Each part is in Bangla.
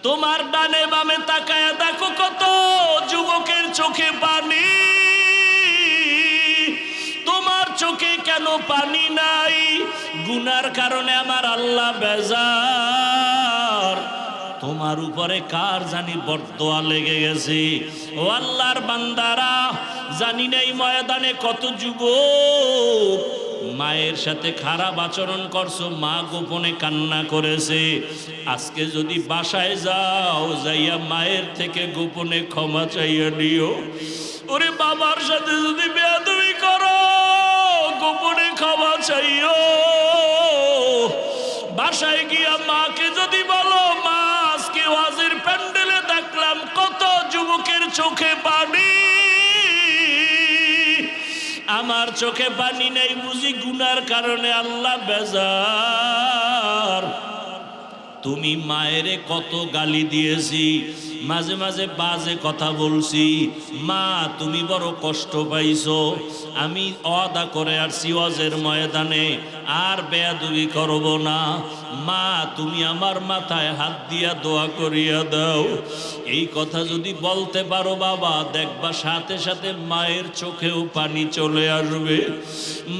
তোমার ডানে বামে তাকায়া দেখো কত যুবকের চোখে পানি। তোমার চোখে কেন পানি নাই? গুনার কারণে আমার আল্লাহ বেজার। তোমার উপরে কার জানি বরদোয়া লেগে গেছে। ও আল্লাহর বান্দারা, জানি না এই ময়দানে কত যুবক মায়ের সাথে খারাপ আচরণ করছো, মা গোপনে কান্না করেছে। আজকে যদি বাসায় যাও, যাইয়া মায়ের থেকে গোপনে ক্ষমা চাইয়া নিও। ওরে বাবার সাথে যদি বেয়াদবি করো, গোপনে ক্ষমা চাইও। বাসায় গিয়া মাকে যদি বলো, মা আজকে ওয়াজের প্যান্ডেলে দেখলাম কত যুবকের চোখে পানি, আমার চোখে পানি নেই বুঝি গুনার কারণে আল্লাহ বেজার। তুমি মায়েরে কত গালি দিয়েছি, মাঝে মাঝে বাজে কথা বলছি, মা তুমি বড় কষ্ট পাইছো। আমি ওয়াদা করে আসছি ওয়াজের ময়দানে আর বেয়াদবি করব না। মা তুমি আমার মাথায় হাত দিয়া দোয়া করিয়া দাও। এই কথা যদি বলতে পারো বাবা, দেখবা সাথে সাথে মায়ের চোখেও পানি চলে আসবে।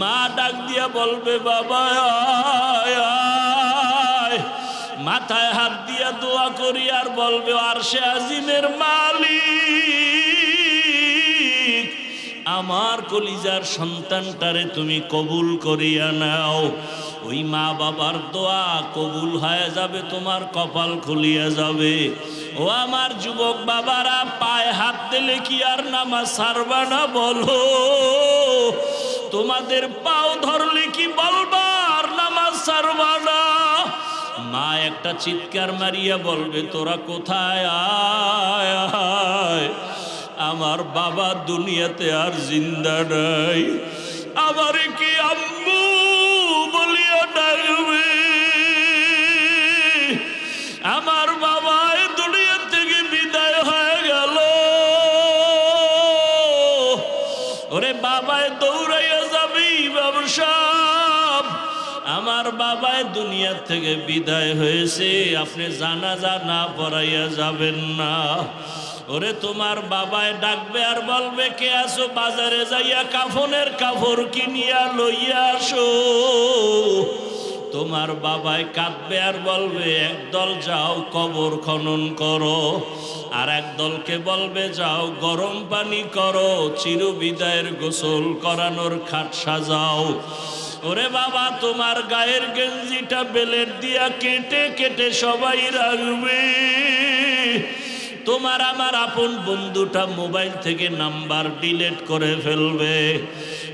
মা ডাক দিয়া বলবে, বাবা আয় আয়। মাথায় হাত দিয়া দোয়া করি আর বলবে, আরশে আজিমের মালিক, আমার কলিজার সন্তানটারে তুমি কবুল করিয়া নাও। ওই মা বাবার দোয়া কবুল হয়ে যাবে, তোমার কপাল খুলিয়া যাবে। ও আমার যুবক বাবারা, পায়ে হাত দিলে কি আর নামাজ ছাড়বা না বলো? তোমাদের পাও ধরলে কি বলবা আর নামাজ ছাড়বা না? মা একটা চিৎকার মারিয়া বলবে, তোরা কোথায়? আয় আয়। আমার বাবা দুনিয়াতে আর জিন্দা নাই, আমারে কি আম্মু বলিয়া ডাকবে? আমার বাবা এই দুনিয়া থেকে বিদায় হয়ে গেল। ওরে বাবায় দৌড়াইয়া যাবি ব্যবসা, আমার বাবায় দুনিয়া থেকে বিদায় হয়েছে, আপনি জানাজা না পড়াইয়া যাবেন না। ওরে তোমার বাবায় ডাকবে আর বলবে, কে আসো? বাজারে যাইয়া কাফনের কাপড় কিনিয়া লইয়া আসো। তোমার বাবায় কাঁদবে আর বলবে, একদল যাও কবর খনন করো, আর একদলকে বলবে যাও গরম পানি করো, চিরবিদায়ের গোসল করানোর খাট সাজাও। ওরে বাবা, তোমার গায়ের গেঞ্জিটা বেলেট দিয়া কেটে কেটে সবাই রাখবে। তোমার আমার আপন বন্ধুটা মোবাইল থেকে নাম্বার ডিলিট করে ফেলবে।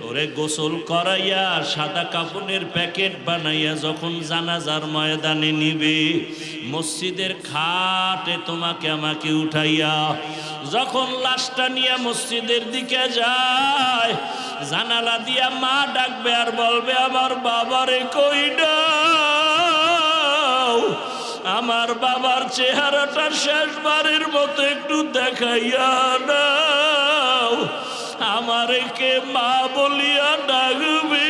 ওরে গোসল করাইয়া সাদা কাপড়ের প্যাকেট বানাইয়া যখন জানাজার ময়দানে নিবে, মসজিদের খাটে তোমাকে আমাকে উঠাইয়া যখন লাশটা নিয়ে মসজিদের দিকে যায়, জানালা দিয়া মা ডাকবে আর বলবে, আমার বাবারে কই দাও, আমার বাবার চেহারাটা শেষবারের মতো একটু দেখাইয়া দাও, আমারে কে মা বলিয়া ডাকবে।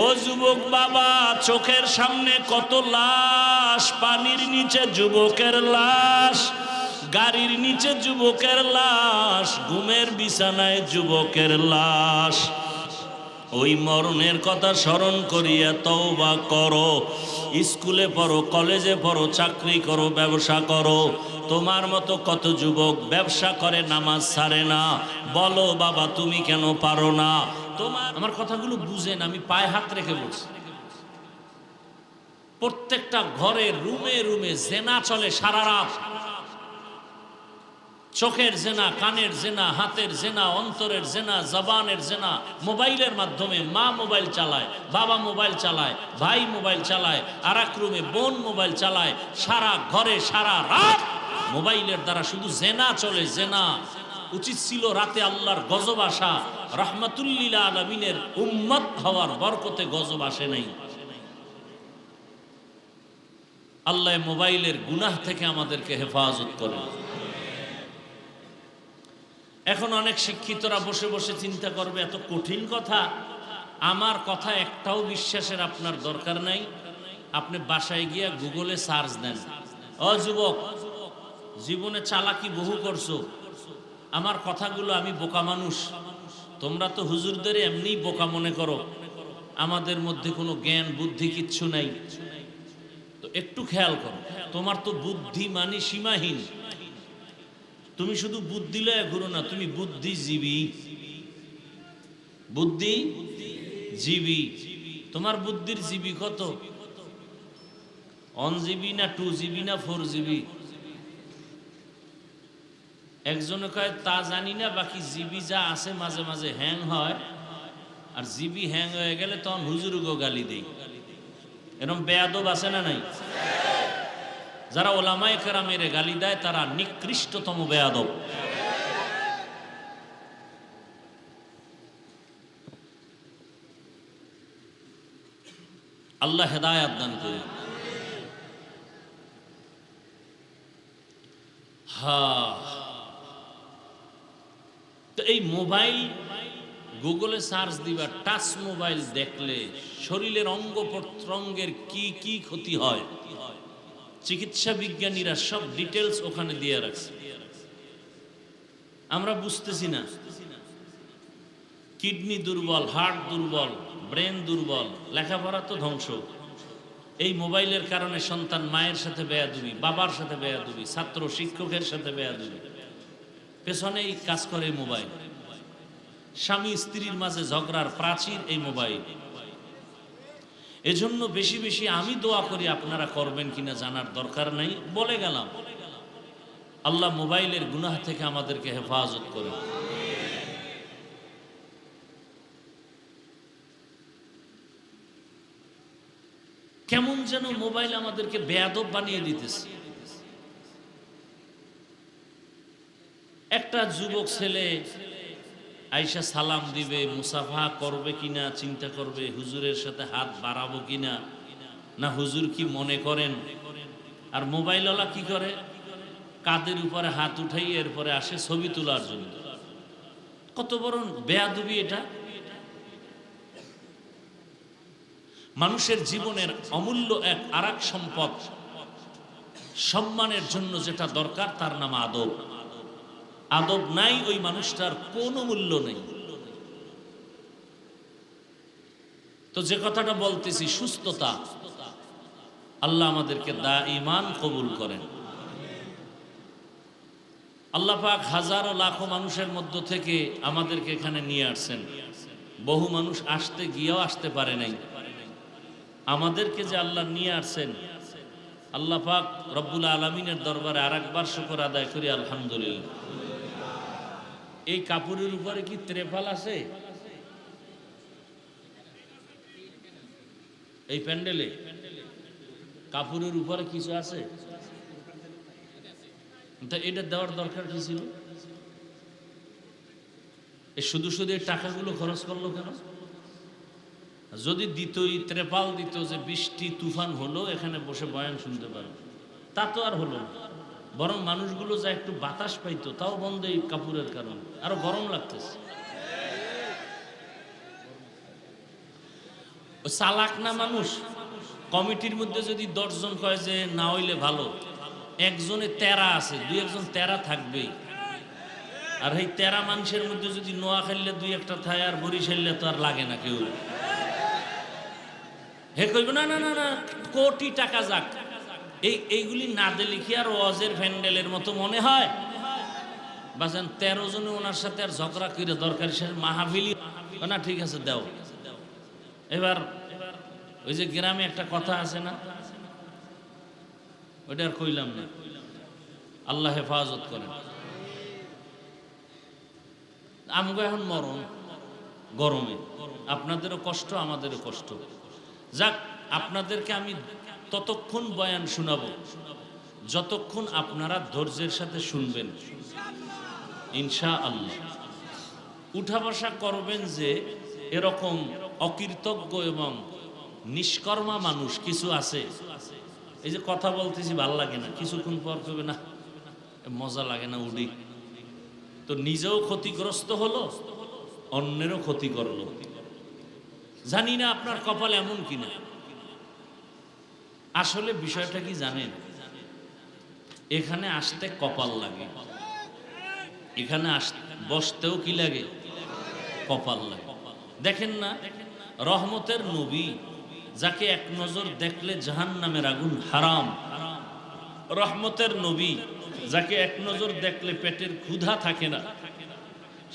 ও যুবক বাবা, চোখের সামনে কত লাশ, পানির নিচে যুবকের লাশ, গাড়ির নিচে যুবকের লাশ, ঘুমের বিছানায় যুবকের লাশ। ওই মরণের কথা স্মরণ করিয়া তওবা করো। স্কুলে পড়ো, কলেজে পড়ো, চাকরি করো, ব্যবসা করো, তোমার মতো কত যুবক ব্যবসা করে নামাজ ছাড়ে না। বলো বাবা, তুমি কেন পারো না? তোমার আমার কথাগুলো বুঝেন, আমি পায়ে হাত রেখে বলছি। প্রত্যেকটা ঘরে রুমে রুমে জেনা চলে সারা রাত। চোখের জেনা, কানের জেনা, হাতের জেনা, অন্তরের জেনা, জবানের জেনা। মোবাইলের মাধ্যমে মা মোবাইল চালায়, বাবা মোবাইল চালায়, ভাই মোবাইল চালায়, আর এক রুমে বোন মোবাইল চালায়। সারা ঘরে সারা রাত মোবাইলের দ্বারা শুধু জেনা চলে, জেনা। উচিত ছিল রাতে আল্লাহর গজব আসা, রাহমাতুল্লিল আলামিনের উম্মত হওয়ার বরকতে গজব আসে নাই। আল্লাহ মোবাইলের গুনাহ থেকে আমাদেরকে হেফাজত করেন। এখন অনেক শিক্ষিতরা বসে বসে চিন্তা করবে, এত কঠিন কথা, আমার কথা একটাও বিশ্বাসের আপনার দরকার নাই। আপনি বাসায় গিয়া গুগলে সার্চ দেন, ও যুবক, জীবনে চালাকি বহু করছো, আমার কথাগুলো, আমি বোকা মানুষ, তোমরা তো হুজুরদের এমনি বোকা মনে করো, আমাদের মধ্যে কোনো জ্ঞান বুদ্ধি কিচ্ছু নাই, তো একটু খেয়াল করো, তোমার তো বুদ্ধি মানে সীমাহীন, তুমি শুধু বুদ্ধি লয়ে ঘুরো না, তুমি বুদ্ধিজীবী, বুদ্ধিজীবী। তোমার বুদ্ধির জিবি কত? 1 জিবি না 2 জিবি না 4 জিবি? একজনে কয় তা জানি না, বাকি জিবি যা আছে মাঝে মাঝে হ্যাং হয়, আর জিবি হ্যাং হয়ে গেলে তখন হুজুরগো গালি দেই। এরকম বেয়াদব আছে না নাই? যারা ওলামায়ে কেরামের গালি দেয় তারা নিকৃষ্টতম বেয়াদব। আল্লাহ হেদায়াত দান করুন। তো এই মোবাইল গুগলে সার্চ দিবা, টাচ মোবাইল দেখলে শরীরের অঙ্গ প্রত্যঙ্গের কি কি ক্ষতি হয়, চিকিৎসা বিজ্ঞানীরা সব ডিটেলস ওখানে দিয়ে রাখছে, আমরা বুঝতেছি না। কিডনি দুর্বল, হার্ট দুর্বল, ব্রেন দুর্বল, লেখাপড়া তো ধ্বংস। এই মোবাইলের কারণে সন্তান মায়ের সাথে বেয়াদবি, বাবার সাথে বেয়াদবি, ছাত্র শিক্ষকের সাথে বেয়াদবি, পেছনেই কাজ করে মোবাইল। স্বামী স্ত্রীর মাঝে ঝগড়ার প্রাচীর এই মোবাইল। এজন্য বেশি বেশি আমি দোয়া করি, আপনারা করবেন কিনা জানার দরকার নাই, বলে গেলাম। আল্লাহ মোবাইলের গুনাহ থেকে আমাদেরকে হেফাজত করে। কেমন যেন মোবাইল আমাদেরকে বেয়াদব বানিয়ে দিতেছে। একটা যুবক ছেলে আইসা সালাম দিবে, মুসাফা করবে কিনা চিন্তা করবে, হুজুরের সাথে হাত বাড়াবো কিনা, না হুজুর কি মনে করেন। আর মোবাইলওয়ালা কি করে, কাদের উপরে হাত উঠাই এরপরে আসে ছবি তোলার জন্য। কত বড় বেয়াদবি এটা। মানুষের জীবনের অমূল্য এক আরেক সম্পদ, সম্মানের জন্য যেটা দরকার তার নাম আদব। আদব নাই, ওই মানুষটার কোনো মূল্য নেই। তো যে কথাটা বলতেছি, সুস্থতা, আল্লাহ আমাদেরকে দাঈমান কবুল করেন। আল্লাহ পাক হাজারো লাখো মানুষের মধ্য থেকে আমাদেরকে এখানে নিয়ে আসছেন। বহু মানুষ আসতে গিয়েও আসতে পারে নাই, আমাদেরকে যে আল্লাহ নিয়ে আসছেন, আল্লাহ পাক রব্বুল আলামিনের দরবারে আরেকবার শুকর আদায় করি, আলহামদুলিল্লাহ। এই কাপড়ের উপরে কি ত্রেপাল আছে? এই প্যান্ডেলে কাপড়ের উপরে কিছু আছে? এটা দেওয়ার দরকার কি ছিল? শুধু শুধু এই টাকাগুলো খরচ করলো কেন? যদি দিতই, ত্রেপাল দিত, যে বৃষ্টি তুফান হলো এখানে বসে বয়ান শুনতে পারবে, তা তো আর হলো না। বরং মানুষগুলো যা একটু বাতাস পাইতো, তাও বন্ধ এই কাপড়ের কারণে, আরো গরম লাগতেছে। চালাক না মানুষ। কমিটির মধ্যে যদি 10 জন কয় যে না হইলে ভালো, একজনে তেরা আছে, 2-1 তেরা থাকবেই। আর এই তেরা মানুষের মধ্যে যদি নোয়া খেললে 2-1টা থাকে, আর বরিশালে তো আর লাগে না কেউ। হে কইব না না না না, কোটি টাকা যাক, এইগুলি না দিলে কি আর ওয়াজের প্যান্ডেলের মতো মনে হয়? বাজান 13 জনে ওনার সাথে আর ঝগড়া করে দরকার সে মাহফিলি না, ঠিক আছে দাও। এবার ওই যে গ্রামে একটা কথা আছে না, ওইটা আর কইলাম না। আল্লাহ হেফাজত করেন। আমগো এখন মরণ, গরমে আপনাদেরও কষ্ট, আমাদেরও কষ্ট। যাক, আপনাদেরকে আমি ততক্ষণ বয়ান শোনাবো যতক্ষণ আপনারা ধৈর্যের সাথে শুনবেন, ইনশাআল্লাহ। উঠা বসা করবেন যে এরকম অকৃতজ্ঞ এবং নিষ্কর্মা মানুষ কিছু আছে। এই যে কথা বলতেছি ভাল লাগে না, কিছুক্ষণ পর করবে না মজা লাগে না, উঠি। তো নিজেও ক্ষতিগ্রস্ত হলো, অন্যেরও ক্ষতি করলো। জানি না আপনার কপাল এমন কিনা। আসলে বিষয়টা কি জানেন, এখানে আসতে কপাল লাগে, এখানে বসতেও কি লাগে, কপাল লাগে। দেখেন না, রহমতের নবী যাকে এক নজর দেখলে জাহান্নামের আগুন হারাম, রহমতের নবী যাকে এক নজর দেখলে পেটের ক্ষুধা থাকে না,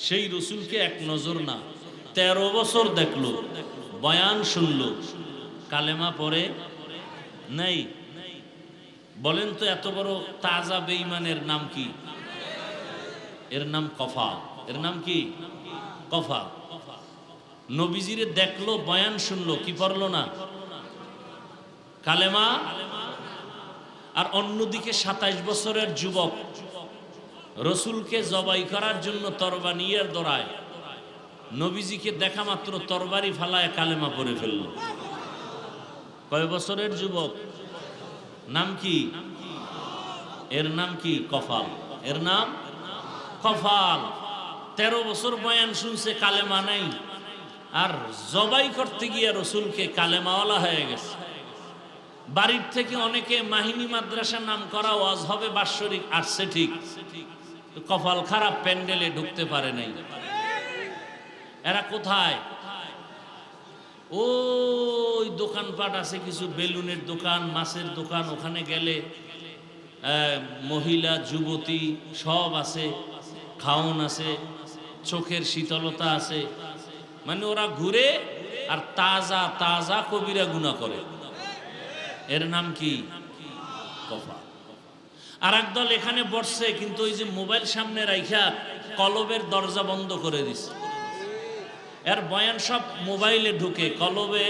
সেই রসুলকে এক নজর না 13 বছর দেখলো, বয়ান শুনলো, কালেমা পড়ে নাই। বলেন তো এত বড় তাজা বেঈমানের নাম কি? এর নাম কফা। এর নাম কি? কফা। নবীজিরে দেখলো, বয়ান শুনলো, কি পড়লো না? কালেমা। আর অন্যদিকে 27 বছরের যুবক রসুলকে জবাই করার জন্য তরবারি নিয়ে দৌড়ায়, নবীজিকে দেখা মাত্র তরবারি ফালায় কালেমা পড়ে ফেলল। কয় বছরের যুবক? নাম কি? এর নাম কি? কফাল। এর নাম কফাল। 13 বছর বয়ান শুনছে, কালেমা নাই, আর জবাই করতে গিয়ে রসুলকে কালেমাওয়ালা হয়ে গেছে। বাড়ির থেকে অনেকে মাহিনী মাদ্রাসার নাম করা ওয়াজ হবে বাৎসরিক আসছে, ঠিক, কপাল খারাপ, প্যান্ডেলে ঢুকতে পারে নাই। এরা কোথায়? ওই দোকানপাট আছে কিছু, বেলুনের দোকান, মাছের দোকান, ওখানে গেলে মহিলা যুবতী সব আছে, খাওন আছে, চোখের শীতলতা আছে, মানে ওরা ঘুরে আর তাজা তাজা কবিরা গুনাহ করে। এর নাম কি? কফা। আর একদল এখানে বসছে, কিন্তু ওই যে মোবাইল সামনে রাইখা কলবের দরজা বন্ধ করে দিছে। এর বয়ান সব মোবাইলে ঢুকে, কলবে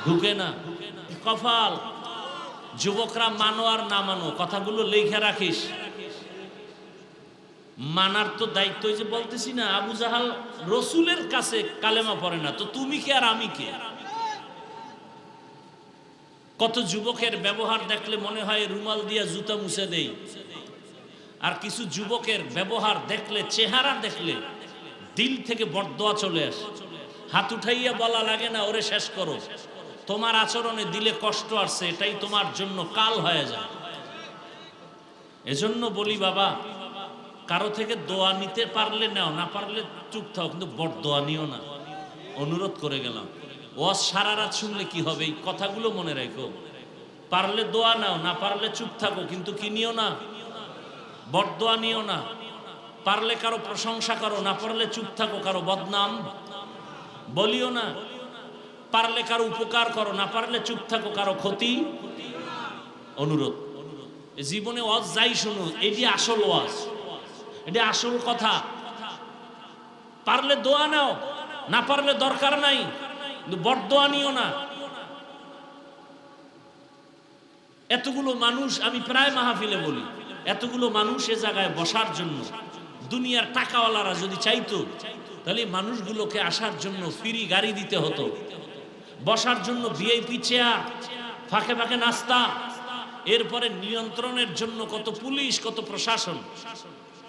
ঢুকে না। কফাল। যুবকরা মানো আর না মানো, কথাগুলো লেখা রাখিস। মানার তো দায়িত্ব, যে বলতেছি না, আবু জাহাল রসুলের কাছে কালেমা পড়ে না, তো তুমি কে আর আমি কে? কত যুবকের ব্যবহার দেখলে মনে হয় রুমাল দিয়া জুতা মুছে দেই, আর কিছু যুবকের ব্যবহার দেখলে, চেহারা দেখলে দিল থেকে বরদোয়া চলে আসে। হাত উঠাইয়া বলা লাগে না, ওরে শেষ করো, তোমার আচরণে দিলে কষ্ট আসছে, এটাই তোমার জন্য কাল হয়ে যায়। এজন্য বলি বাবা, কারো থেকে দোয়া নিতে পারলে নাও, না পারলে চুপ থাও, কিন্তু বরদোয়া নিও না। অনুরোধ করে গেলাম। ওয়াজ সারা রাত শুনলে কি হবে, এই কথাগুলো মনে রাখো। পারলে দোয়া নাও, না পারলে চুপ থাকো, কিন্তু কি নিও না, বরদোয়া নিও না। পারলে কারো প্রশংসা করো, না পারলে চুপ থাকো, কারো বদনাম বলিও না। পারলে কারো উপকার করো, না পারলে চুপ থাকো, কারো ক্ষতি। অনুরোধ। জীবনে ওয়াজ যাই শুনো, এটি আসল ওয়াজ, এটি আসল কথা। পারলে দোয়া নাও, না পারলে দরকার নাই, কিন্তু বরদোয়া নিও না। এতগুলো মানুষ, আমি প্রায় মাহফিলে বলি, এতগুলো মানুষ এ জায়গায় বসার জন্য, দুনিয়ার টাকাওয়ালারা যদি চাইতো, তাহলে মানুষগুলোকে আসার জন্য ফ্রি গাড়ি দিতে হতো, বসার জন্য ভিআইপি চেয়ার, ফাঁকে ফাঁকে নাস্তা, এরপরে নিয়ন্ত্রণের জন্য কত পুলিশ, কত প্রশাসন।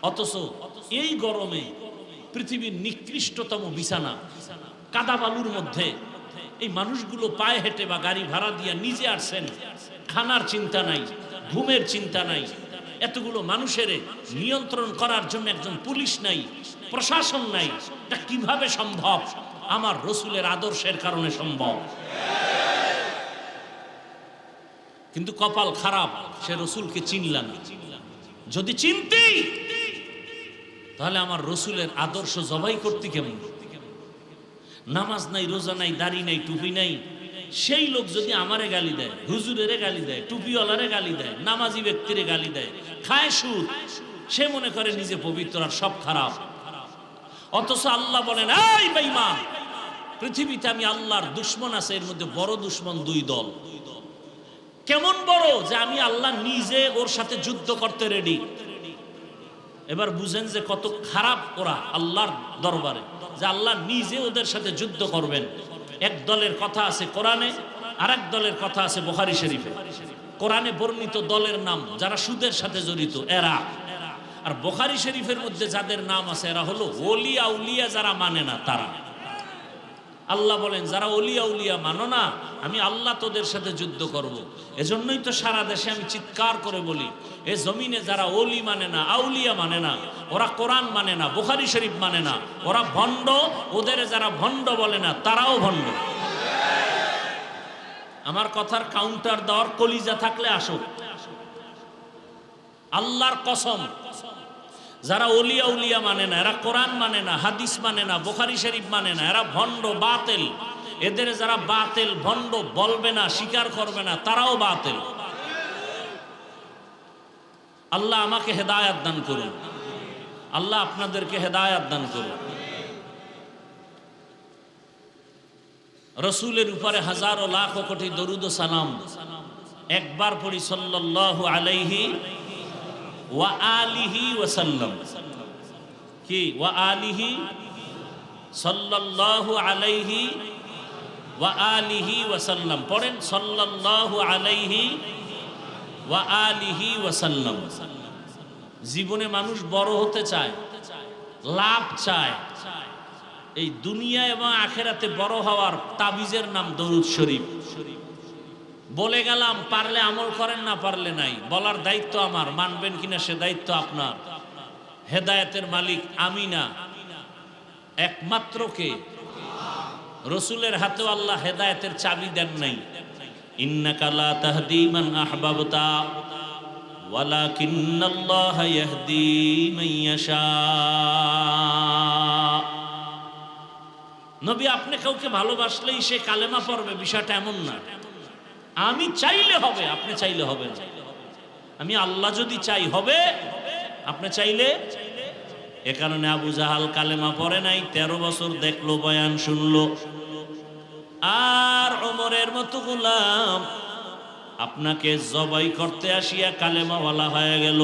অথচ এই গরমে পৃথিবীর নিকৃষ্টতম বিছানা, কাদা বালুর মধ্যে এই মানুষগুলো পায়ে হেঁটে বা গাড়ি ভাড়া দিয়ে নিজে আসছেন। খানার চিন্তা নাই, ঘুমের চিন্তা নাই। এতগুলো মানুষের নিয়ন্ত্রণ করার জন্য একজন পুলিশ নাই, প্রশাসন নাই। এটা কিভাবে সম্ভব? আমার রসুলের আদর্শের কারণে সম্ভব। কিন্তু কপাল খারাপ, সে রসুলকে চিনল না। যদি চিনতি, তাহলে আমার রসুলের আদর্শ জবাই করতে কেমন? নামাজ নাই, রোজা নাই, দাড়ি নাই, টুপি নাই, সেই লোক যদি আমারে গালি দেয়, হুজুরেরে গালি দেয়, টুপিওয়ালারে গালি দেয়, নামাজি ব্যক্তিরে গালি দেয়, খায় সুদ, সে মনে করে নিজে পবিত্র আর সব খারাপ। অথচ আল্লাহ বলেন, এই বেঈমান, পৃথিবীতে আমি আল্লাহর দুশমন আছে, এর মধ্যে বড় দুশমন 2 দল। কেমন বড়? যে আমি আল্লাহ নিজে ওর সাথে যুদ্ধ করতে রেডি। এবার বুঝেন যে কত খারাপ ওরা আল্লাহর দরবারে, যে আল্লাহ নিজে ওদের সাথে যুদ্ধ করবেন। এক দলের কথা আছে কোরআনে, আর এক দলের কথা আছে বুখারী শরীফে। কোরআনে বর্ণিত দলের নাম যারা সুদের সাথে জড়িত, এরা। আর বুখারী শরীফের মধ্যে যাদের নাম আছে, এরা হলো ওলি আউলিয়া, যারা মানে না তারা। আল্লাহ বলেন যারা অলিয়া উলিয়া মানো না, আমি আল্লাহ তোদের সাথে যুদ্ধ করব। এজন্যই তো সারা দেশে আমি চিৎকার করে বলি, এ জমিনে যারা অলি মানে না, আউলিয়া মানে না, ওরা কোরআন মানে না, বুখারী শরীফ মানে না, ওরা ভণ্ড। ওদের যারা ভণ্ড বলে না, তারাও ভণ্ড। আমার কথার কাউন্টার দেওয়ার কলিজা থাকলে আসো। আল্লাহর কসম, যারা অলিয়া উলিয়া মানে না, এরা কোরআন মানে না, হাদিস মানে না, বুখারী শরীফ মানে না, এরা ভণ্ড, বাতিল। এদের যারা বাতিল ভণ্ড বলবে না, স্বীকার করবে না, তারাও বাতিল। আল্লাহ আমাকে হেদায়েত দান করুন, আল্লাহ আপনাদেরকে হেদায়েত দান করুন। রসুলের উপরে হাজারো লাখ কোটি দরুদ ও সালাম একবার পড়ি, সাল্লাল্লাহু আলাইহি ওয়া আলিহি ওয়া সাল্লাম। কি ওয়া আলিহি, সাল্লাল্লাহু আলাইহি ওয়া আলিহি ওয়া সাল্লাম পড়েন, সাল্লাল্লাহু আলাইহি ওয়া আলিহি ওয়া সাল্লাম। জীবনে মানুষ বড় হতে চায়, লাভ চায়। এই দুনিয়া এবং আখেরাতে বড় হওয়ার তাবিজের নাম দরুদ শরীফ। বলে গেলাম, পারলে আমল করেন, না পারলে নাই। বলার দায়িত্ব আমার, মানবেন কিনা সে দায়িত্ব আপনার। হেদায়েতের মালিক আমি না, একমাত্র কে? রসুলের হাতেও আল্লাহ হেদায়েতের চাবি দেন নাই। ইন্নাকা লা তাহদি মান আহবাবতা ওয়ালাকিন্নাল্লাহা ইয়াহদি মান ইয়াশা। নবী আপনি কাউকে ভালোবাসলেই সে কালেমা পড়বে, বিষয়টা এমন না। আমি চাইলে হবে, আপনি চাইলে হবে না। আমি আল্লাহ যদি চাই হবে, আপনি চাইলে। এ কারণে আবু জাহাল কালেমা পড়ে নাই, 13 বছর দেখলো, বয়ান শুনলো। আর ওমরের মতো গোলাম আপনাকে জবাই করতে আসিয়া কালেমাওয়ালা হয়ে গেল।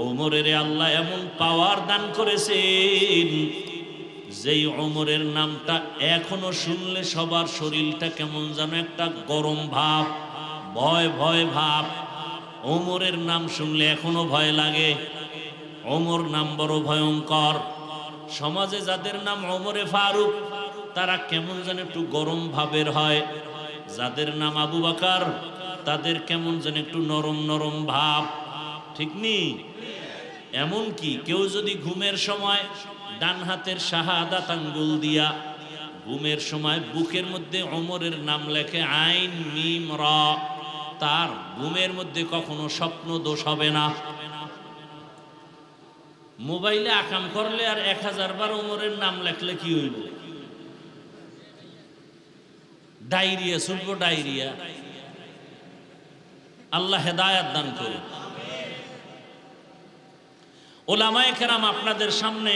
ওমরের আল্লাহ এমন পাওয়ার দান করেছেন, যেই ওমরের নামটা এখনো শুনলে সবার শরীরটা কেমন যেন একটা গরম ভাব, ভয় ভয় ভাব। ওমরের নাম শুনলে এখনো ভয় লাগে। ওমর নাম বড় ভয়ঙ্কর। সমাজে যাদের নাম ওমরে ফারুক, তারা কেমন যেন একটু গরম ভাবের হয়। যাদের নাম আবু বকর, তাদের কেমন যেন একটু নরম নরম ভাব, ঠিক নেই? এমন কি কেউ যদি ঘুমের সময় ডান হাতের শাহাদাত আঙ্গুল দিয়া ঘুমের সময় বুকের মধ্যে ওমরের নাম লেখে, আইন মিম র, তার ঘুমের মধ্যে কখনো স্বপ্ন দোষ হবে না। মোবাইলে আকাম করলে আর 1000 বার ওমরের নাম লেখলে কি হইব? ডায়রিয়া শুনব, ডায়রিয়া। আল্লাহ হেদায়েত দান করুন। ওলামায়ে কেরাম আপনাদের সামনে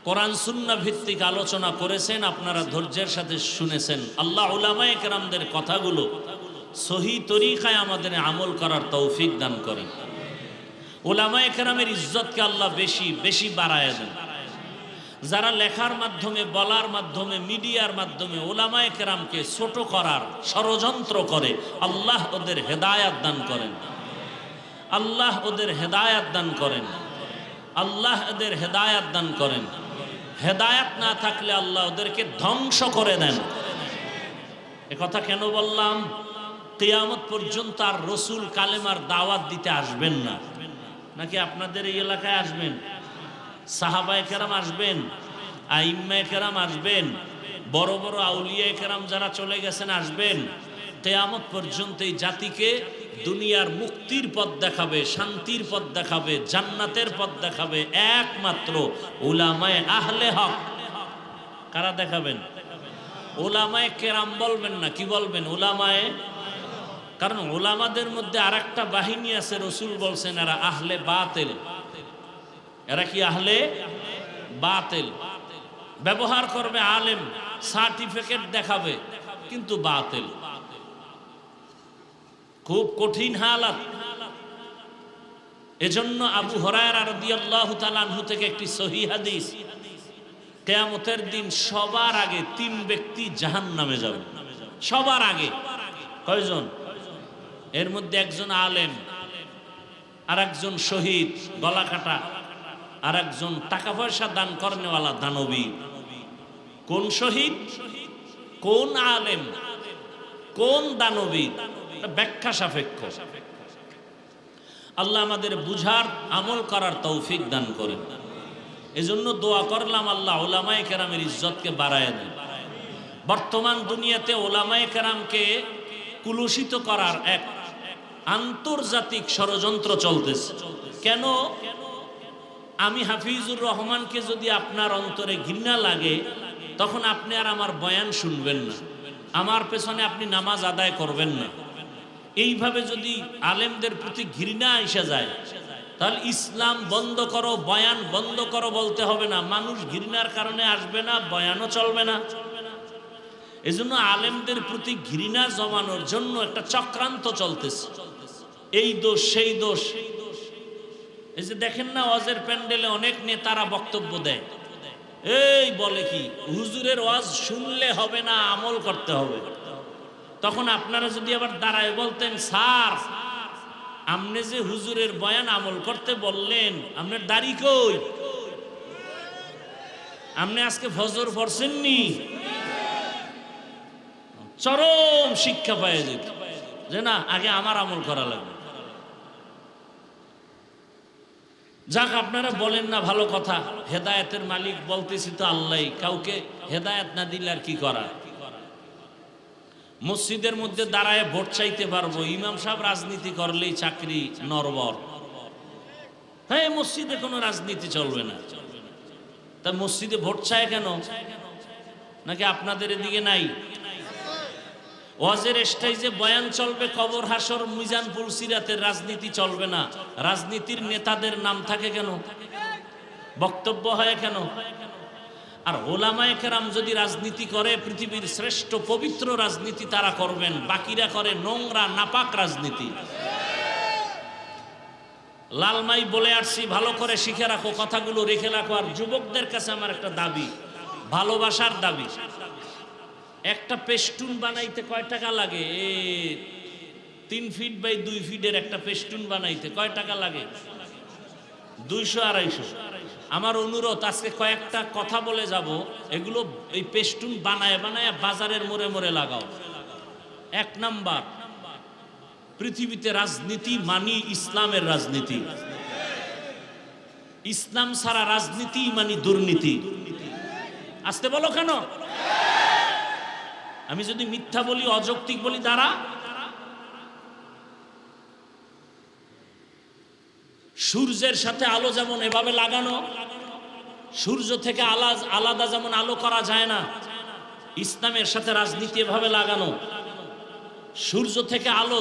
কোরআন সুন্নাহ ভিত্তিক আলোচনা করেছেন, আপনারা ধৈর্যের সাথে শুনেছেন। আল্লাহ ওলামায়ে কেরামদের কথাগুলো সহি তরিকায় আমাদের আমল করার তৌফিক দান করেন। ওলামায়ে কেরামের ইজ্জতকে আল্লাহ বেশি বেশি বাড়ায় দেন। যারা লেখার মাধ্যমে, বলার মাধ্যমে, মিডিয়ার মাধ্যমে ওলামায়ে কেরামকে ছোট করার ষড়যন্ত্র করে, আল্লাহ ওদের হেদায়েত দান করেন। আল্লাহ ওদের হেদায়েত দান করেন। আল্লাহ ওদের হেদায়েত দান করেন। হেদায়েত না থাকলে আল্লাহ ওদেরকে ধ্বংস করে দেন। এ কথা কেন বললাম? কিয়ামত পর্যন্ত আর রসুল কালেমার দাওয়াত দিতে আসবেন না। নাকি আপনাদের এই এলাকায় আসবেন? সাহাবায়ে কেরাম আসবেন, আইম্মায়ে কেরাম আসবেন, বড় বড় আউলিয়ায়ে কেরাম যারা চলে গেছেন আসবেন। কিয়ামত পর্যন্ত এই জাতিকে দুনিয়ার মুক্তির পথ দেখাবে, শান্তির পথ দেখাবে, জান্নাতের পথ দেখাবে একমাত্র উলামায়ে আহলে হক। কারা দেখাবেন? উলামায়ে কেরাম বলবেন না, কি বলবেন? উলামায়ে। কারণ উলামাদের মধ্যে আরেকটা বাহিনী আছে, রসুল বলছেন এরা আহলে বাতিল। এরা কি? আহলে বাতিল। ব্যবহার করবে আলেম, সার্টিফিকেট দেখাবে, কিন্তু বাতিল। খুব কঠিন হালাত। এজন্য আবু হুরায়রা রাদিয়াল্লাহু তাআলা আনহু থেকে একটি সহিহ হাদিস, কিয়ামতের দিন সবার আগে 3 ব্যক্তি জাহান্নামে যাবে। সবার আগে। কয়জন? এর মধ্যে একজন আলেম, আর একজন শহীদ গলা কাটা, আর একজন টাকা পয়সা দান করেনেওয়ালা দানবী। কোন শহীদ, কোন আলেম, কোন দানবীর, ব্যাখ্যা সাপেক্ষ। আল্লাহ আমাদের বুঝার আমল করার তৌফিক দান করেন। এজন্য দোয়া করলাম আল্লাহ উলামায়ে কেরামের ইজ্জতকে বাড়ায় দেন। বর্তমান দুনিয়াতে উলামায়ে কেরামকে কুলুষিত করার এক আন্তর্জাতিক ষড়যন্ত্র চলতেছে। কেন? আমি হাফিজুর রহমানকে যদি আপনার অন্তরে ঘৃণা লাগে, তখন আপনি আর আমার বয়ান শুনবেন না, আমার পেছনে আপনি নামাজ আদায় করবেন না। এইভাবে যদি আলেমদের প্রতি ঘৃণা এসে যায়, তাহলে ইসলাম বন্ধ করো, বয়ান বন্ধ করো বলতে হবে না। মানুষ ঘৃণার কারণে আসবে না, বয়ানও চলবে না। এজন্য আলেমদের প্রতি ঘৃণা জমানোর জন্য একটা চক্রান্ত চলতেছে। এই দোষ, সেই দোষ। এই যে দেখেন না, ওয়াজের প্যান্ডেলে অনেক নেতারা বক্তব্য দেয়, এই বলে কি হুজুরের ওয়াজ শুনলে হবে না, আমল করতে হবে। তখন আপনারা যদি আবার দাঁড়ায় বলতেন, স্যার আপনি যে হুজুরের বয়ান আমল করতে বললেন, আপনার দাড়ি কই? আপনি আজকে ফজর পড়ছেননি? চরম শিক্ষা পাওয়া যেত যে না, আগে আমার আমল করা লাগবে। যাক, আপনারা বলেন না, ভালো কথা। হেদায়েতের মালিক বলতেছি তো আল্লাহ, কাউকে হেদায়েত না দিলে আর কি করা। মসজিদের মধ্যে দাঁড়ায় ভোট চাইতে পারবো, ইমাম সাহেব রাজনীতি করলেই চাকরি নরবর। হ্যাঁ, মসজিদে কোনো রাজনীতি চলবে না। তা মসজিদে ভোট চায় কেন? নাকি আপনাদের এদিকে নাই? ওয়াজের স্টেজে বয়ান চলবে, কবর হাসর মিজান পুলসিরাতের রাজনীতি চলবে না। রাজনীতির নেতাদের নাম থাকে কেন? বক্তব্য হয় কেন? আর ওলামায়ে কেরাম যদি রাজনীতি করে, পৃথিবীর শ্রেষ্ঠ পবিত্র রাজনীতি তারা করবেন, বাকিরা করে নোংরা নাপাক রাজনীতি। লালমাই বলে আসছি, ভালো করে শিখে রাখো, কথাগুলো রেখে রাখো। আর যুবকদের কাছে আমার একটা দাবি, ভালোবাসার দাবি। একটা পেস্টুন বানাইতে কয় টাকা লাগে? 3 ফিট বাই 2 ফিটের একটা পেস্টুন বানাইতে কয় টাকা লাগে? 200-250। আমার অনুরোধ, আজকে কয়েকটা কথা বলে যাব, এগুলো এই পেস্টুন বানায় বানায় বাজারের মোড়ে মোড়ে লাগাও। 1 নাম্বার, পৃথিবীতে রাজনীতি মানি ইসলামের রাজনীতি। ইসলাম ছাড়া রাজনীতি মানি দুর্নীতি। আসতে বলো কেন? আমি যদি মিথ্যা বলি, অযৌক্তিক বলি, দ্বারা সূর্যের সাথে আলো যেমন এভাবে লাগানো, সূর্য থেকে আলাদা যেমন আলো করা যায় না, ইসলামের সাথে রাজনীতি এভাবে লাগানো। সূর্য থেকে আলো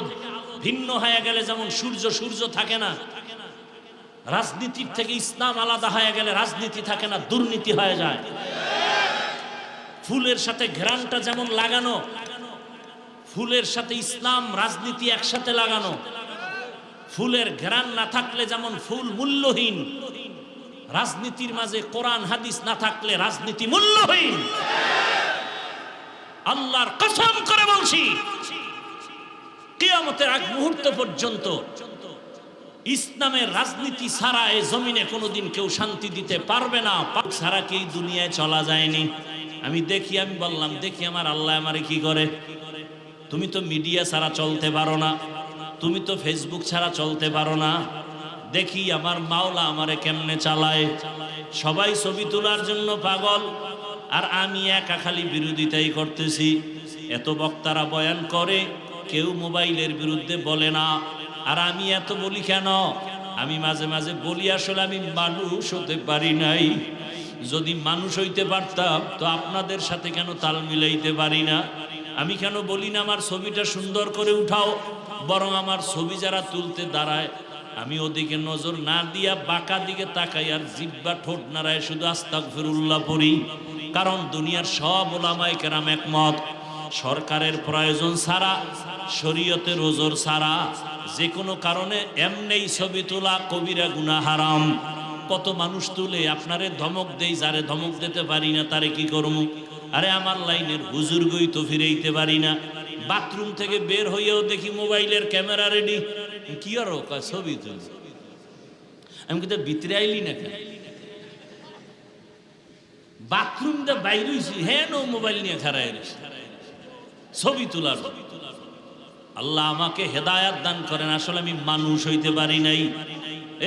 ভিন্ন হয়ে গেলে যেমন সূর্য থাকে না, রাজনীতির থেকে ইসলাম আলাদা হয়ে গেলে রাজনীতি থাকে না, দুর্নীতি হয়ে যায়। ফুলের সাথে ঘ্রাণটা যেমন লাগানো, ফুলের সাথে ইসলাম রাজনীতি একসাথে লাগানো। ফুলের ঘ্রাণ না থাকলে যেমন ফুল মূল্যহীন, রাজনীতির মাঝে কোরআন হাদিস না থাকলে রাজনীতি মূল্যহীন। আল্লাহর কসম করে বলছি, কিয়ামতের আগ মুহূর্ত পর্যন্ত ইসলামের রাজনীতি ছাড়া এই জমিনে কোনোদিন কেউ শান্তি দিতে পারবে না। পাক ছাড়া কি দুনিয়ায় চলা যায়নি। আমি বললাম, দেখি আমার আল্লাহ আমারে কি করে। তুমি তো মিডিয়া ছাড়া চলতে পারো না, তুমি তো ফেসবুক ছাড়া চলতে পারো না, দেখি আমার মাওলা আমারে কেমনে চালায়। সবাই ছবি তোলার জন্য পাগল, আর আমি একা খালি বিরোধিতাই করতেছি। এত বক্তারা বয়ান করে, কেউ মোবাইলের বিরুদ্ধে বলে না। আর আমি এত বলি কেন? আমি মাঝে মাঝে বলি, আসলে আমি মানুষ হতে পারি নাই। যদি মানুষ হইতে পারতাম তো আপনাদের সাথে কেন তাল মিলাইতে পারি না? আমি কেন বলি না আমার ছবিটা সুন্দর করে উঠাও, বরং আমার ছবি যারা তুলতে দাঁড়ায় আমি ওদিকে নজর না দিয়া বাঁকা দিকে তাকাই আর জিহ্বা ঠোঁট নাড়ায় শুধু আস্তাগফিরুল্লাহ পড়ি। কারণ দুনিয়ার সব উলামায়ে কেরাম একমত, সরকারের প্রয়োজন ছাড়া, শরীয়তের ওজর ছাড়া যে কোনো কারণে এমনি ছবি তোলা কবিরা গুনাহ হারাম। কত মানুষ তুলে, আপনারে ধমক দেই, যারে ধমক দিতে পারি না তারে কি করবো? আরে আমার লাইনের বুজুর্গই তো ফিরাইতে পারি না। বাথরুম থেকে বের হইয়াও দেখি মোবাইলের ক্যামেরা রেডি, কি আর ছবি তুলি। আমি কিন্তু ভিতরে আইলি না কেন? বাথরুম দিয়ে বাইরে হইছি, হ্যাঁ নো মোবাইল নিয়ে খারায় ছবি তোলার। আল্লাহ আমাকে হেদায়াত দান করেন। আসলে আমি মানুষ হইতে পারি নাই।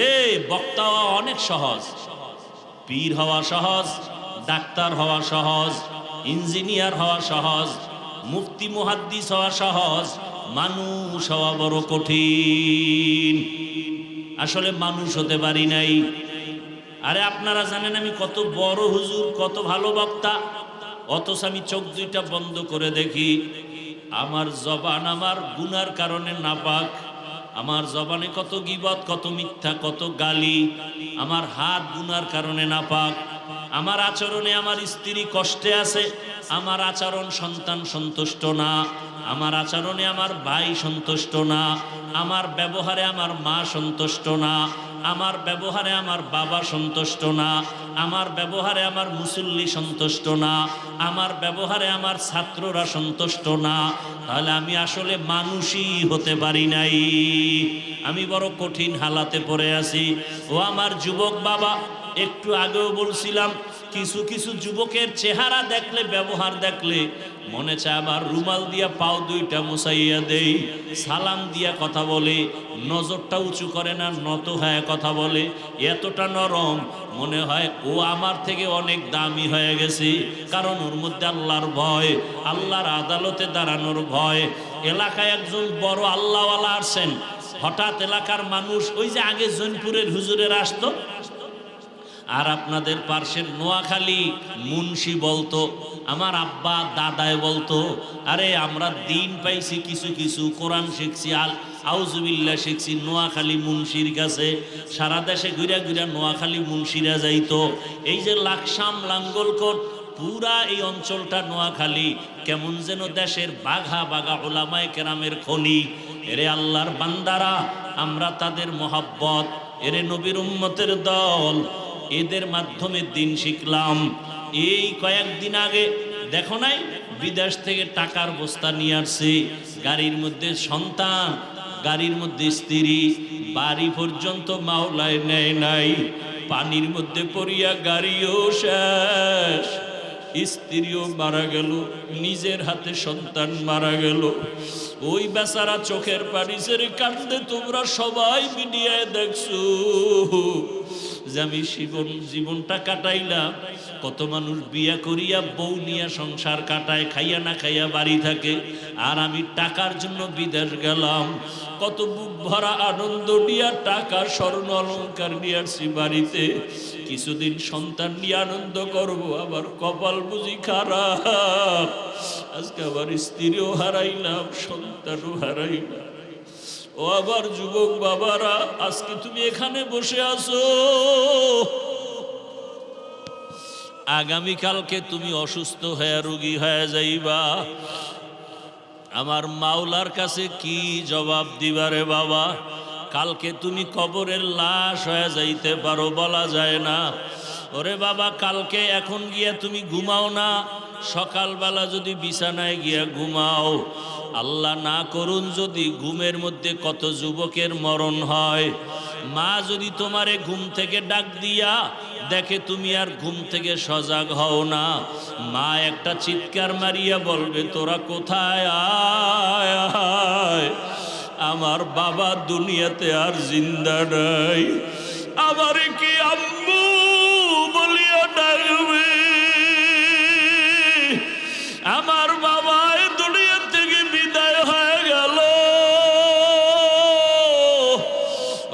এই বক্তা হওয়া অনেক সহজ, পীর হওয়া সহজ, ডাক্তার হওয়া সহজ, ইঞ্জিনিয়ার হওয়া সহজ, মুফতি মুহাদ্দিস হওয়া সহজ, মানুষ হওয়া বড় কঠিন। আসলে মানুষ হতে পারি নাই। আরে আপনারা জানেন আমি কত বড় হুজুর, কত ভালো বক্তা, অথচ আমি চোখ দুইটা বন্ধ করে দেখি আমার জবান আমার গুনার কারণে নাপাক। আমার জবানে কত গীবত, কত মিথ্যা, কত গালি। আমার হাত গুনার কারণে নাপাক। আমার আচরণে আমার স্ত্রী কষ্টে আছে, আমার আচরণ সন্তান সন্তুষ্ট না, আমার আচরণে আমার ভাই সন্তুষ্ট না, আমার ব্যবহারে আমার মা সন্তুষ্ট না, আমার ব্যবহারে আমার বাবা সন্তুষ্ট না, আমার ব্যবহারে আমার মুসল্লি সন্তুষ্ট না, আমার ব্যবহারে আমার ছাত্ররা সন্তুষ্ট না। তাহলে আমি আসলে মানুষই হতে পারি নাই। আমি বড় কঠিন হালাতে পড়ে আছি। ও আমার যুবক বাবা, একটু আগেও বলছিলাম কিছু কিছু যুবকের চেহারা দেখলে, ব্যবহার দেখলে মনে চায় আবার রুমাল দিয়া পাও দুইটা মুছাইয়া দেই। সালাম দিয়া কথা বলে, নজরটা উঁচু করে না, নত হয়ে কথা বলে, এতটা নরম মনে হয় ও আমার থেকে অনেক দামি হয়ে গেছে। কারণ ওর মধ্যে আল্লাহর ভয়, আল্লাহর আদালতে দাঁড়ানোর ভয়। এলাকায় একজন বড় আল্লাহওয়ালা আসছেন, হঠাৎ এলাকার মানুষ, ওই যে আগে জৈনপুরের হুজুরের আসতো, আর আপনাদের পার্শ্বের নোয়াখালী মুন্সি বলতো, আমার আব্বা দাদায় বলতো, আরে আমরা দিন পাইছি কিছু কিছু, কোরআন শিখছি, আউজুবিল্লাহ শিখছি নোয়াখালী মুন্সির কাছে। সারা দেশে ঘুরা ঘুরা নোয়াখালী মুন্সিরা যাইতো। এই যে লাকসাম, লাঙ্গলকোট, পুরা এই অঞ্চলটা নোয়াখালী কেমন যেন দেশের বাঘা বাঘা ওলামায়ে কেরামের খনি। এরে আল্লাহর বান্দারা, আমরা তাদের মহাব্বত, এরে নবীর উম্মতের দল, এদের মাধ্যমে দিন শিখলাম। এই কয়েকদিন আগে দেখো নাই, বিদেশ থেকে টাকার বস্তা নিয়ে আসছে, গাড়ির মধ্যে সন্তান, গাড়ির মধ্যে স্ত্রী, বাড়ি পর্যন্ত মাওলায় নেয় নাই। পানির মধ্যে পড়িয়া গাড়িও শেষ, স্ত্রীও মারা গেল, নিজের হাতে সন্তান মারা গেল। ওই বেচারা চোখের পানি ছেড়ে কাঁদতে তোমরা সবাই মিডিয়ায় দেখছো যে আমি জীবনটা কাটাইলাম। কত মানুষ বিয়া করিয়া বউ নিয়া সংসার কাটায়, খাইয়া না খাইয়া বাড়ি থাকে, আর আমি টাকার জন্য বিদেশ গেলাম। কত বুক ভরা আনন্দ নিয়া টাকা স্বর্ণ অলঙ্কার নিয়ে আসছি বাড়িতে, কিছুদিন সন্তান নিয়ে আনন্দ করব, আবার কপাল বুঝি খারাপ, আজকে আবার স্ত্রীও হারাইলাম, সন্তানও হারাইলাম। ও আবার যুবক বাবারা, আজকে তুমি এখানে বসে আছো, আগামীকালকে তুমি অসুস্থ হয়ে রোগী হয়ে যাইবা। আমার মাওলার কাছে কি জবাব দিবারে বাবা? কালকে তুমি কবরের লাশ হয়ে যাইতে পারো, বলা যায় না। ওরে বাবা, কালকে এখন গিয়া তুমি ঘুমাও না, সকালবেলা যদি বিছানায় গিয়া ঘুমাও, আল্লাহ না করুন যদি ঘুমের মধ্যে কত যুবকের মরণ হয়। মা যদি তোমারে ঘুম থেকে ডাক দিয়া দেখে তুমি আর ঘুম থেকে সজাগ হও না, মা একটা চিৎকার মারিয়া বলবে, তোরা কোথায়? আয় আয়, আমার বাবা দুনিয়াতে আর জিন্দা নাই, আমারে কি আম্মু বলিয়া ডাকবে? আমার বাবা দুনিয়া থেকে বিদায় হয়ে গেল।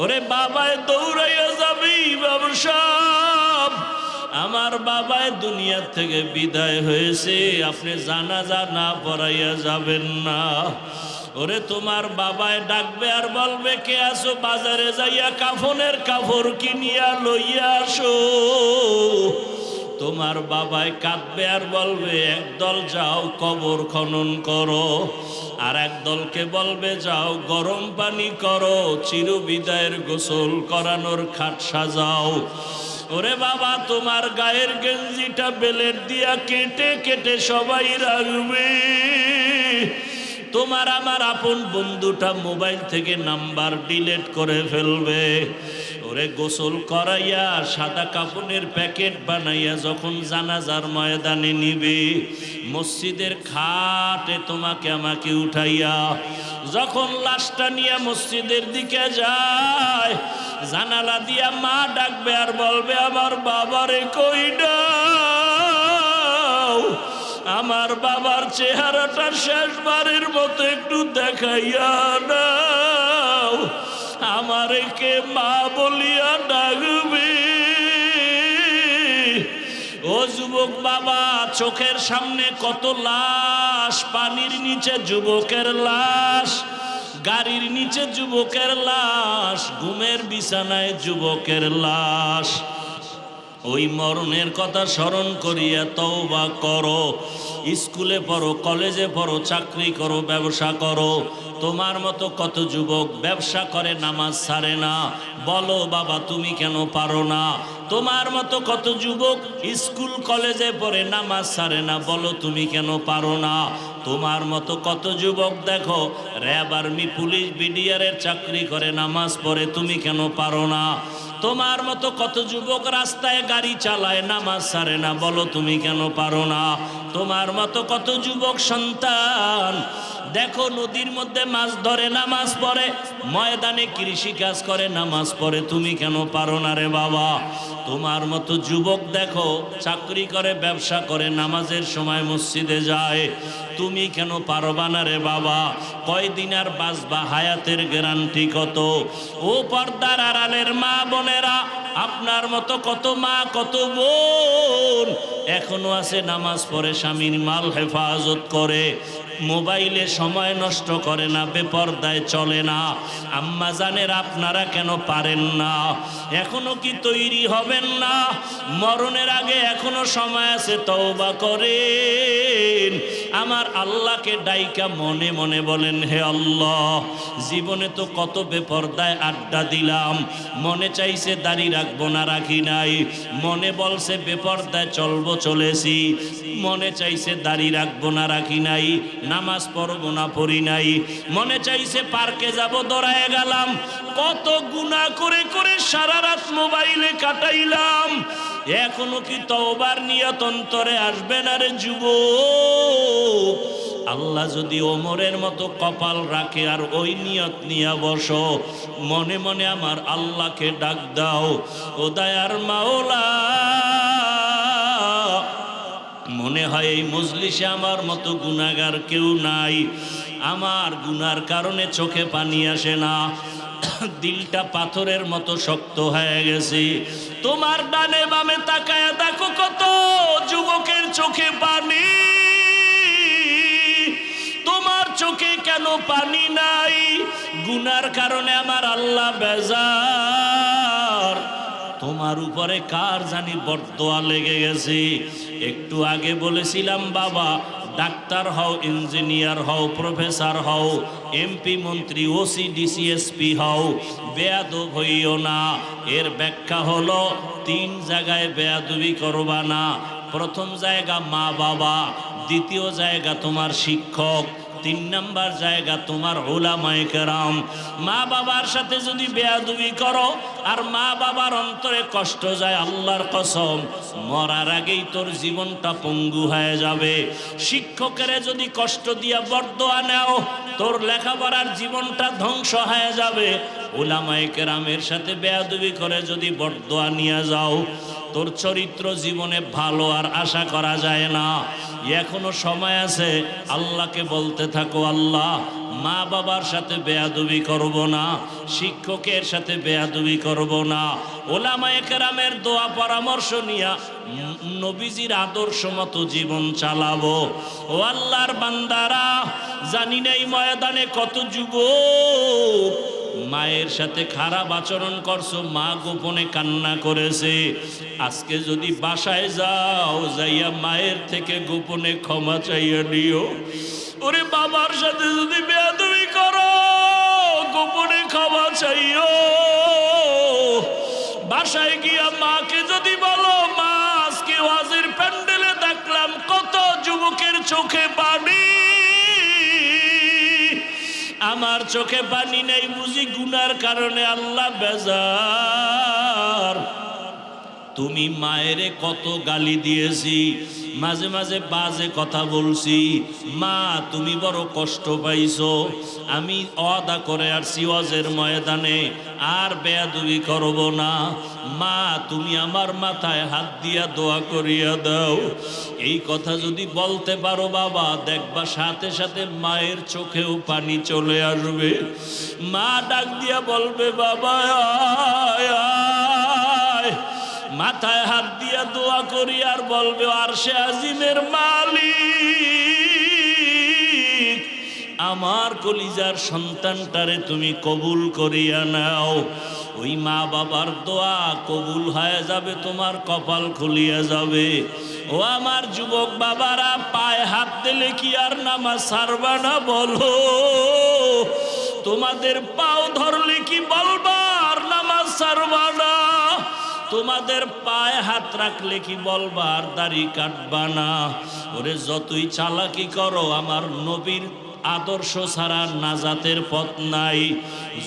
ওরে বাবায় দৌড়াইয়া যাবি ব্যবসা, আমার বাবায় দুনিয়া থেকে বিদায় হয়েছে, আপনি জানাজা না পড়াইয়া যাবেন না। ওরে তোমার বাবায় ডাকবে আর বলবে, কে আসো? বাজারে যাইয়া কাফনের কাপড় কিনিয়া লইয়া আসো। তোমার বাবায় কাঁদবে আর বলবে, একদল যাও কবর খনন করো, আর এক দলকে বলবে যাও গরম পানি করো, চিরবিদায়ের গোসল করানোর খাট সাজাও। ওরে বাবা, তোমার গায়ের গেঞ্জিটা বেলেট দিয়া কেটে কেটে সবাই রাখবে, তোমার আমার আপন বন্ধুটা মোবাইল থেকে নাম্বার ডিলিট করে ফেলবে। ওরে গোসল করাইয়া সাদা কাপড়ের প্যাকেট বানাইয়া যখন জানাজার ময়দানে নিবে, মসজিদের খাটে তোমাকে আমাকে উঠাইয়া যখন লাশটা নিয়ে মসজিদের দিকে যায়, জানালা দিয়া মা ডাকবে আর বলবে, আমার বাবারে কই দাও, আমার বাবার চেহারাটা শেষবারের মতো একটু দেখাইয়া দাও, আমারে কে মা বলিয়া ডাকবে। ও যুবক বাবা, চোখের সামনে কত লাশ, পানির নিচে যুবকের লাশ, গাড়ির নিচে যুবকের লাশ, ঘুমের বিছানায় যুবকের লাশ। ওই মরণের কথা স্মরণ করিয়া তওবা করো। স্কুলে পড়ো, কলেজে পড়ো, চাকরি করো, ব্যবসা করো, তোমার মতো কত যুবক ব্যবসা করে নামাজ ছাড়ে না, বলো বাবা তুমি কেন পারো না? তোমার মতো কত যুবক স্কুল কলেজে পড়ে নামাজ ছাড়ে না, বলো তুমি কেন পারো না? তোমার মতো কত যুবক দেখো র্যাব, আর্মি, পুলিশ, বিডিআরের চাকরি করে, নামাজ পড়ে, তুমি কেন পারো না? তোমার মতো কত যুবক রাস্তায় গাড়ি চালায়, নামাজ ছাড়ে না, বলো তুমি কেন পারো না? তোমার মতো কত যুবক সন্তান দেখো নদীর মধ্যে মাছ ধরে, নামাজ পড়ে, ময়দানে কৃষি কাজ করে, নামাজ পড়ে, তুমি কেন পারো না রে বাবা? তোমার মতো যুবক দেখো চাকরি করে, ব্যবসা করে, নামাজের সময় মসজিদে যায়, তুমি কেন পারবা না রে বাবা? কয়দিন আর বাঁচবা? হায়াতের গ্যারান্টি কত? ও পর্দার আড়ালের মা বোনেরা, আপনার মতো কত মা কত বোন এখনো আছে নামাজ পড়ে, স্বামীর মাল হেফাজত করে, মোবাইলে সময় নষ্ট করে না, বেপরদায় চলে না। আম্মা জানের আপনারা কেন পারেন না? এখনো কি তৈরি হবেন না? মরণের আগে এখনো সময় আছে, তওবা করেন। আমার আল্লাহকে ডাইকা মনে মনে বলেন, হে আল্লাহ, জীবনে তো কত বেপরদায় আড্ডা দিলাম, মনে চাইছে দাড়ি রাখবো না, রাখি নাই, মনে বলছে বেপরদায় চলবো, চলেছি, মনে চাইছে দাড়ি রাখবো না, রাখি নাই, নামাজ পড়বো না, পড়ি নাই, মনে চাইছে পার্কে যাব, দৌড়ায় গেলাম, কত গুনাহ করে করে সারা রাত মোবাইলে কাটাইলাম। এখনো কি তওবার নিয়ত অন্তরে আসবে না রে যুবক? আল্লাহ যদি ওমরের মতো কপাল রাখে আর ওই নিয়ত নিয়ে বসো, মনে মনে আমার আল্লাহকে ডাক দাও, ও দয়ার মাওলা, মনে হয় এই মজলিসে আমার মতো গুনাহগার কেউ নাই, আমার গুনার কারণে চোখে পানি আসে না, দিলটা পাথরের মতো শক্ত হয়ে গেছে। তোমার ডানে বামে তাকায় দেখো কত যুবকের চোখে পানি, তোমার চোখে কেন পানি নাই? গুনার কারণে আমার আল্লাহ বেজার। তোমার উপরে কার জানি বরদোয়া লেগে গেছে। একটু আগে বলেছিলাম বাবা, ডাক্তার হও, ইঞ্জিনিয়ার হও, প্রফেসর হও, এমপি, মন্ত্রী, ওসি, ডিসি, এসপি হও, বেয়াদব হইও না। এর ব্যাখ্যা হলো 3 জায়গায় বেয়াদবি করবা না। প্রথম জায়গা মা বাবা, দ্বিতীয় জায়গা তোমার শিক্ষক, 3 নাম্বার জায়গা তোমার উলামায়ে কেরাম। মা বাবার সাথে যদি বেয়াদবি করো আর মা বাবার অন্তরে কষ্ট যায়, আল্লাহর কসম মরার আগেই তোর জীবনটা পঙ্গু হয়ে যাবে। শিক্ষকের যদি কষ্ট দিয়া বরদোয়া নাও, তোর লেখাপড়ার জীবনটা ধ্বংস হয়ে যাবে। উলামায়ে কেরামের সাথে বেয়াদবি করে যদি বরদোয়া নিয়ে যাও, তোর চরিত্র জীবনে ভালো আর আশা করা যায় না। এখনো সময় আছে, আল্লাহকে বলতে থাকো, আল্লাহ মা বাবার সাথে বেয়াদবি করব না, শিক্ষকের সাথে বেয়াদবি করব না, ওলামায়ে কেরামের দোয়া পরামর্শ নিয়া নবীজির আদর্শ মতো জীবন চালাবো। ও আল্লাহর বান্দারা, জানি না এই ময়দানে কত যুবক মায়ের সাথে খারাপ আচরণ করছো, মা গোপনে কান্না করেছে। আজকে যদি বাসায় যাও, যাইয়া মায়ের থেকে গোপনে ক্ষমা চাইয়া নিও। ওরে বাবার সাথে যদি বেয়াদবি করো, গোপনে ক্ষমা চাইও। বাসায় গিয়া মাকে যদি বলো, মা আজকে ওয়াজের প্যান্ডেলে দেখলাম কত যুবকের চোখে পানি, আমার চোখে পানি নেই বুঝি গুনার কারণে আল্লাহ বেজার। তুমি মায়েরে কত গালি দিয়েছি, মাঝে মাঝে বাজে কথা বলছি, মা তুমি বড় কষ্ট পাইছো। আমি ওয়াদা করে আসছি ওয়াজের ময়দানে আর বেয়াদবি করব না। মা তুমি আমার মাথায় হাত দিয়া দোয়া করিয়া দাও। এই কথা যদি বলতে পারো বাবা, দেখবা সাথে সাথে মায়ের চোখেও পানি চলে আসবে। মা ডাক দিয়া বলবে বাবা আয় আয়, মাথায় হাত দিয়া দোয়া করি আর বলবে আরশে আজিমের মালিক, আমার কলিজার সন্তানটারে তুমি কবুল করিয়া নাও। ওই মা বাবার দোয়া কবুল হয়ে যাবে, তোমার কপাল খুলিয়া যাবে। ও আমার যুবক বাবারা, পায়ে হাত দিলে কি আর নামাজ ছাড়বা না বলো? তোমাদের পাও ধরলে কি বলবা আর নামাজ ছাড়বা না? তোমাদের পায়ে হাত রাখলে কি বলবা আর দাড়ি কাটবা না? ওরে যতই চালাকি করো, আমার নবীর আদর্শ ছাড়া নাজাতের পথ নাই।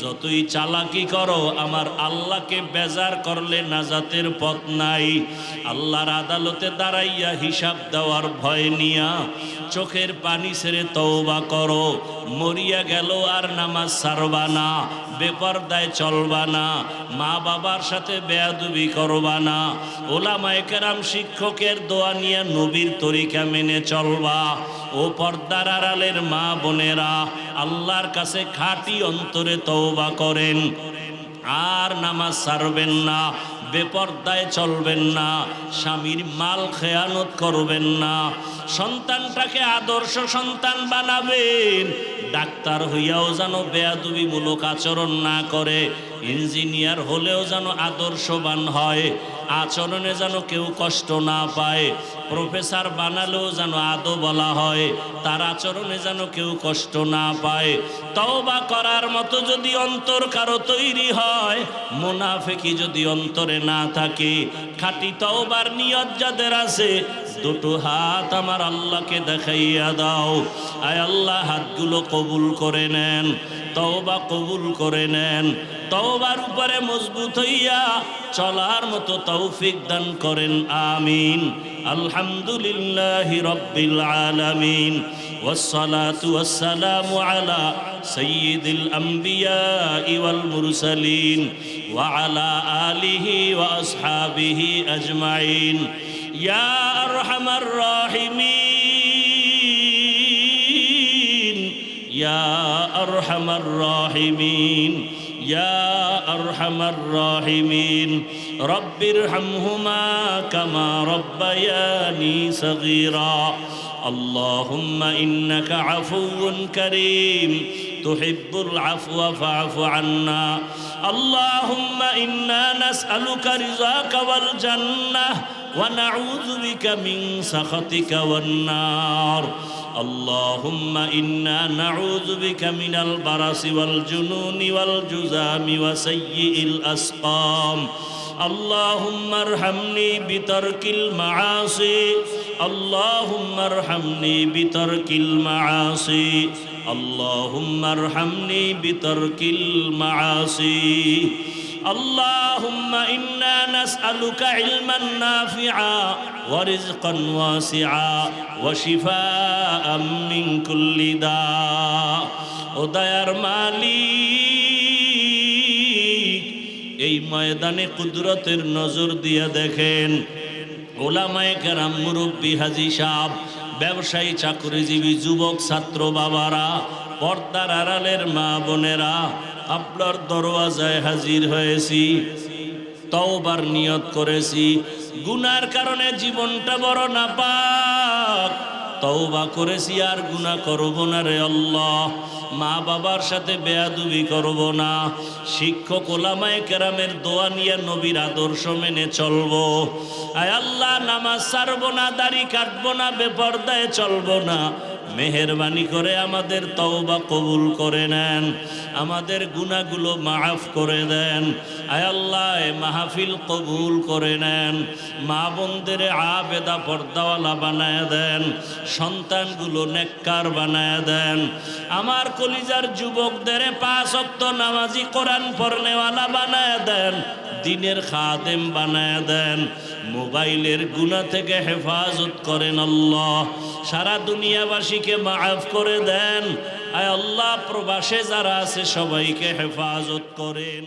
যতই চালাকি করো, আমার আল্লাহকে বেজার করলে নাজাতের পথ নাই। আল্লাহর আদালতে দাঁড়াইয়া হিসাব দেওয়ার ভয় নিয়া চোখের পানি ছেড়ে তওবা করো। মরিয়া গেল আর নামাজ ছাড়বা না, বেপরদায় চলবা না, মা বাবার সাথে বেয়াদবি করবা না, ওলামায়ে কেরাম শিক্ষকের দোয়া নিয়ে নবীর তরিকা মেনে চলবা। ও পর্দার আড়ালের মা বোনেরা, আল্লাহর কাছে খাঁটি অন্তরে তওবা করেন, আর নামাজ ছাড়বেন না, বেপরদায় চলবেন না, স্বামীর মাল খেয়ানত করবেন না, সন্তানটাকে আদর্শ সন্তান বানাবেন। ডাক্তার হইয়াও যেন বেয়াদবিমূলক আচরণ না করে, ইঞ্জিনিয়ার হলেও যেন আদর্শবান হয়, আচরণে যেন কেউ কষ্ট না পায়, প্রফেসর বানালেও যেন আদো বলা হয়, তার আচরণে যেন কেউ কষ্ট না পায়। তওবা করার মতো যদি অন্তর কারো তৈরি হয়, মুনাফিকি যদি অন্তরে না থাকে, খাঁটি তওবার নিয়ত যাদের আছে, দুটো হাত আমার আল্লাহকে দেখাইয়া দাও। আয় আল্লাহ, হাতগুলো কবুল করে নেন, তওবা কবুল করে নেন, তওবার উপরে মজবুত হইয়া চলার মতো তৌফিক দান করেন, আমিন। আলহামদুলিল্লাহি রাব্বিল আলামিন, ওয়াসসালাতু ওয়াসসালামু আলা সাইয়্যিদিল আমবিয়াই ওয়াল মুরসালিন ওয়া আলা আলিহি ওয়া আসহাবিহি আজমাইন। ইয়া আরহামার রাহিমিন, ইয়া আরহামার রাহিমিন, ইয়া আরহামার রাহিমিন। রব্বিরহামহুমা কামা রব্বায়ানি সগীরা। আল্লাহুম্মা ইন্নাকা আফুউন কারীম তুহিব্বুল আফওয়া ফা'ফু আন্না। আল্লাহুম্মা ইন্না নাসআলুকা রিযাকা ওয়াল জান্নাহ ওয়া নাউযু বিকা মিন সাখাতিকা ওয়ান নার। আল্লাহুম্মা ইন্না নাউযু বিকা মিনাল বারাসি ওয়াল জুনুনি ওয়াল জুযামি ওয়া সাইয়্যিল আসকাম। আল্লাহুম্মা আরহামনি বিতারকিল মাআসি, আল্লাহুম্মা আরহামনি বিতারকিল মাআসি, আল্লাহুম্মা আরহামনি বিতারকিল মাআসি। আল্লাহুম্মা ইন্না নাসআলুকা ইলমান নাফিআ ওয়া রিজকান ওয়াসিআ ওয়া শিফাআম মিন কুল্লি দা। ও দয়ার মালিক, এই ময়দানে কুদরতের নজর দিয়া দেখেন, ওলামায়ে কেরাম, মুরব্বী, হাজী সাহেব, ব্যবসায়ী, চাকরিজীবী, যুবক, ছাত্র বাবারা, পর্দার আড়ালের মা বোনেরা, আপনার দরওয়াজায় হাজির হয়েছি, তওবার নিয়ত করেছি। গুনার কারণে জীবনটা বড় নাপাক, তওবা করেছি আর গুনাহ করব না রে আল্লাহ। মা বাবার সাথে বেয়াদবি করব না, শিক্ষক ওলামায়ে কেরামের দোয়া নিয়ে নবীর আদর্শ মেনে চলবো। আয় আল্লাহ, নামাজ ছাড়ব না, দাড়ি কাটবো না, বেপরদায় চলবো না, মেহেরবানি করে আমাদের তওবা কবুল করে নেন, আমাদের গুনাহগুলো মাফ করে দেন। আয় আল্লাহ, এ মাহফিল কবুল করে নেন, মা বোনদের আবেদা পর্দাওয়ালা বানায় দেন, সন্তানগুলো নেককার বানায় দেন। আমার কলিজার যুবকদের 5 ওয়াক্ত নামাজি, কোরআন পড়নেওয়ালা বানায় দেন, দ্বীনের খাদেম বানায় দেন। মোবাইলের গুনাহ থেকে হেফাজত করেন আল্লাহ। সারা দুনিয়াবাসীকে মাফ করে দেন। আয় আল্লাহ, প্রবাসে যারা আছে সবাইকে হেফাজত করেন।